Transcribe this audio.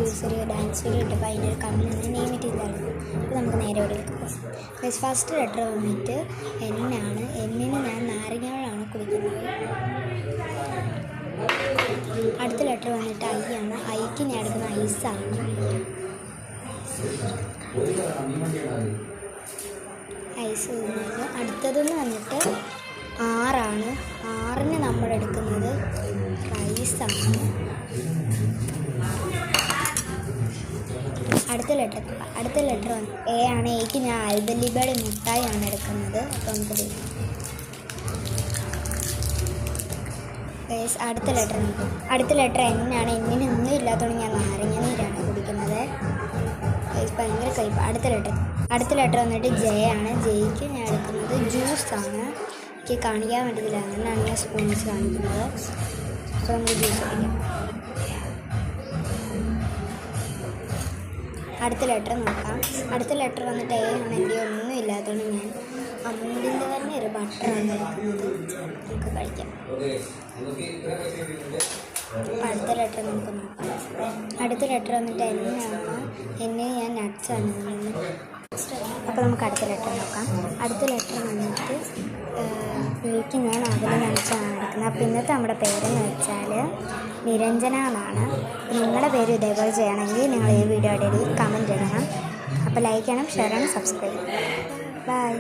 Reels ഒരു dance video ഇട്ടപ്പോൾ അതിൻ്റെ ഒരു കണ്ണിന് നെയിം ഇട്ടില്ലായിരുന്നു. അപ്പോൾ നമുക്ക് നേരെ ഇവിടേക്ക് പോകാം. ഫസ്റ്റ് ലെറ്റർ വന്നിട്ട് എന്നാണ്. എന്നിന് ഞാൻ നാരങ്ങകളാണ് കുടിക്കുന്നത്. അടുത്ത ലെറ്റർ വന്നിട്ട് ഐ ആണ്. ഐക്ക് ഞാൻ എടുക്കുന്ന ഐസാണ്. ഐസ് തിന്നത്. അടുത്തതെന്ന് വന്നിട്ട് ആറാണ്. ആറിന് നമ്മൾ എടുക്കുന്നത് റൈസാണ്. അടുത്ത ലെറ്റർ എ ആണ്. എക്ക് ഞാൻ അൽബലിബയുടെ മുട്ടായാണ് എടുക്കുന്നത്. അപ്പോൾ നമുക്ക് അടുത്ത ലെറ്റർ എന്നാണ്. എന്നിന് ഒന്നും ഇല്ലാത്തതുകൊണ്ട് ഞാൻ നാരങ്ങ നീരാണ് കുടിക്കുന്നത്. ഭയങ്കര കയ്പ്പ്. അടുത്ത ലെറ്റർ വന്നിട്ട് ജെ ആണ്. ജെയ്ക്ക് ഞാൻ എടുക്കുന്നത് ജ്യൂസാണ്. എനിക്ക് കാണിക്കാൻ വേണ്ടിയില്ല, അങ്ങനെയാണ് ഞാൻ സ്പൂൺസ് കാണിക്കുന്നത്. അപ്പോൾ നമുക്ക് ജ്യൂസ് കുടിക്കാം. അടുത്ത ലെറ്റർ നോക്കാം. അടുത്ത ലെറ്റർ വന്നിട്ട് എ ആണ്. എൻ്റെ ഒന്നും ഇല്ലാത്തതുകൊണ്ട് ഞാൻ അമൂലിൻ്റെ തന്നെ ഒരു ബട്ടറാണ് എടുക്കുന്നത്. നമുക്ക് കഴിക്കാം. അടുത്ത ലെറ്റർ നമുക്ക് നോക്കാം. അടുത്ത ലെറ്റർ വന്നിട്ട് എന്നെ ഞാൻ നട്ട്സാണ്. അപ്പോൾ നമുക്ക് അടുത്ത ലെറ്റർ നോക്കാം. അടുത്ത ലെറ്റർ വന്നിട്ട് എനിക്ക് ഞാൻ അതിൽ നട്ട്സാണ് എടുക്കുന്നത്. അപ്പോൾ ഇന്നത്തെ നമ്മുടെ പേരെന്ന് വെച്ചാൽ നിരഞ്ജന എന്നാണ്. നിങ്ങളുടെ പേര് ഇതേപോലെ ചെയ്യണമെങ്കിൽ നിങ്ങൾ ഈ വീഡിയോയുടെ കമൻറ്റ് ഇടണം. അപ്പോൾ ലൈക്ക് ചെയ്യണം, ഷെയർ ചെയ്യണം, സബ്സ്ക്രൈബ് ചെയ്യണം. ബൈ.